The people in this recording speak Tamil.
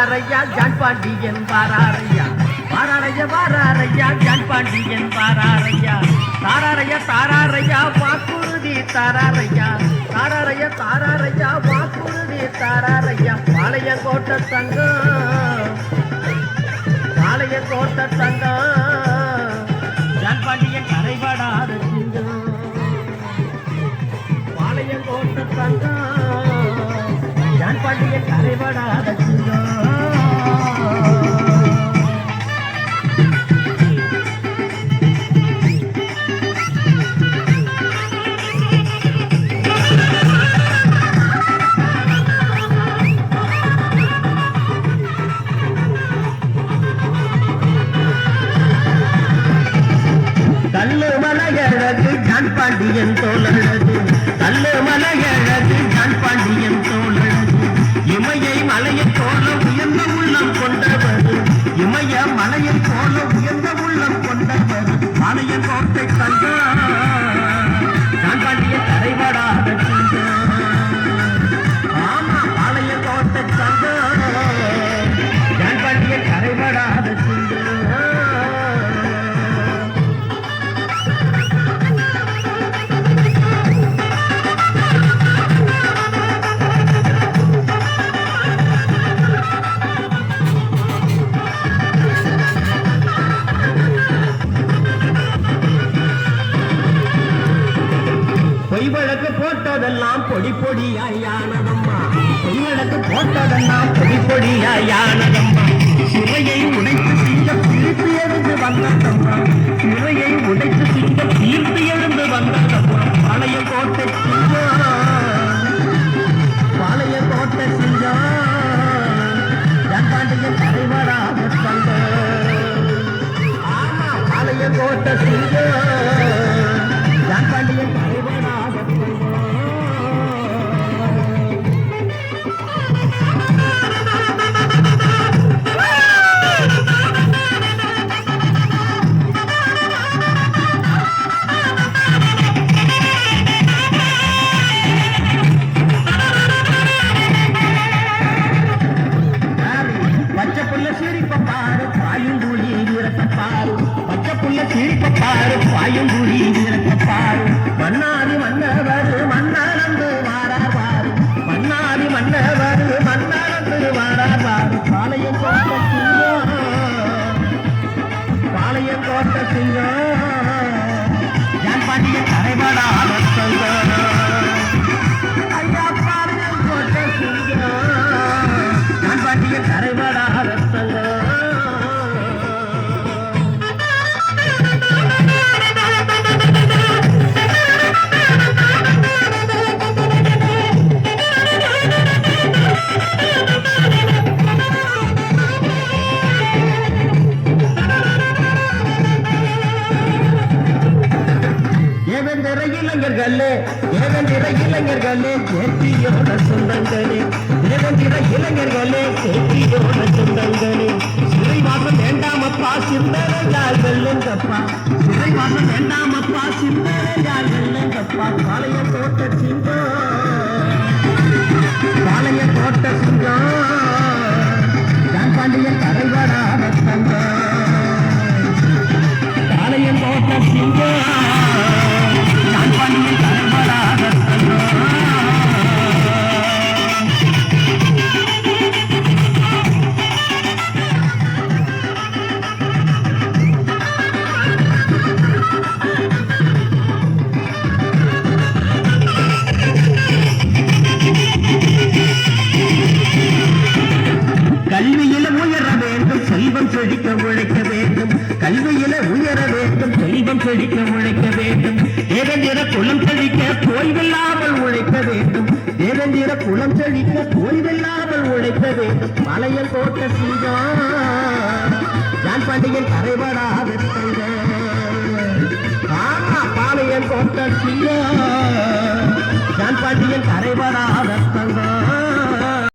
வாராரையா ஜான் பாண்டியன் வாராரையா வாராரையா வாராரையா ஜான் பாண்டியன் வாராரையா தாராரையா தாராரையா வாக்குறுதி தாராரையா தாராரையா தாராரையா வாக்குறுதி தாராரையா பாளையங்கோட்டை தங்கம் பாளையங்கோட்டை தங்கம் ஜான் பாண்டியன் கரைபடாத சிங்கம் பாளையங்கோட்டை தங்கம் ஜான் பாண்டியன் கரைபடாத சிங்கம் கல்லு மலையழகு ஜான் பாண்டியன் தோழழகு கல்லு மலையழகு ஜான் பாண்டியன் தோழழகு இமயை மலையை போல உயர்ந்த உள்ளம் கொண்டவர் இமய மலையை போல உயர்ந்த உள்ளம் கொண்டவர் பாளையங்கோட்டை தங்கம் ஜான் பாண்டியன் கரைபடாத சிங்கம் ஆமா பாளையங்கோட்டை தங்கம் ஜான் பாண்டியன் கரைபடாத சிங்கம் பொய் வழக்கு போட்டதெல்லாம் பொடி பொடியாயானதம்மா பொய் வழக்கு போட்டதெல்லாம் பொடி பொடியாயானதம்மா சிறையை உடைத்து சிங்க தீர்த்து எழுந்து வந்ததம்மா சிறையை உடைத்து சிங்க தீர்த்து எழுந்து வந்ததம்மா பாளையங்கோட்டை சிங்கம் பாளையங்கோட்டை சிங்கம் ஜான் பாண்டியன் கரைபடாத தங்கம் ஆமா பாளையங்கோட்டை சிங்கம் ஜான் பாண்டியன் கரைபடாத பாயுங்குழி விரட்டப்பாரு மன்னாரி மன்னவர் மன்னாரந்து வாராவாரு மன்னாரி மன்னவர் மன்னாரந்து வாராவாரு பாளையங்கோட்டை சிங்கம் பாளையங்கோட்டை சிங்கம் ஜான் பாண்டியன் கரைபடாத தங்கம் ஐயா பாளையங்கோட்டை சிங்கம் ஜான் பாண்டியன் கரைபடாத தங்கம் இளைஞர்களே கேட்டியோட சொந்தங்களே தேவந்திர இளைஞர்களே கேட்டியோட சொந்தங்களே சிறைவாசம் வேண்டாமப்பா சிந்தனையால் வெல்லுங்கப்பா சிறைவாசம் வேண்டாமப்பா சிந்தனையால் வெல்லுங்கப்பா பாளையங்கோட்டை சிங்கம் பாளையங்கோட்டை சிங்கம் ஜான் பாண்டியன் கரைபடாத தங்கம் பாளையங்கோட்டை சிங்கம் ஜான் பாண்டியன் கரைபடாத தங்கம் கல்வியில உயர வேண்டும் செல்வம் செழிக்க உழைக்க வேண்டும் கல்வியில உயர வேண்டும் செல்வம் செழிக்க உழைக்க வேண்டும் தேவேந்திர குலம் செழிக்க ஓய்வில்லாமல் உழைக்க வேண்டும் தேவேந்திர குலம் செழிக்க ஓய்வில்லாமல் உழைக்க வேண்டும் பாளையங்கோட்டை சிங்கம் ஜான் பாண்டியன் கரைபடாத தங்கம் ஆமா பாளையங்கோட்டை சிங்கம் ஜான் பாண்டியன் கரைபடாத தங்கம்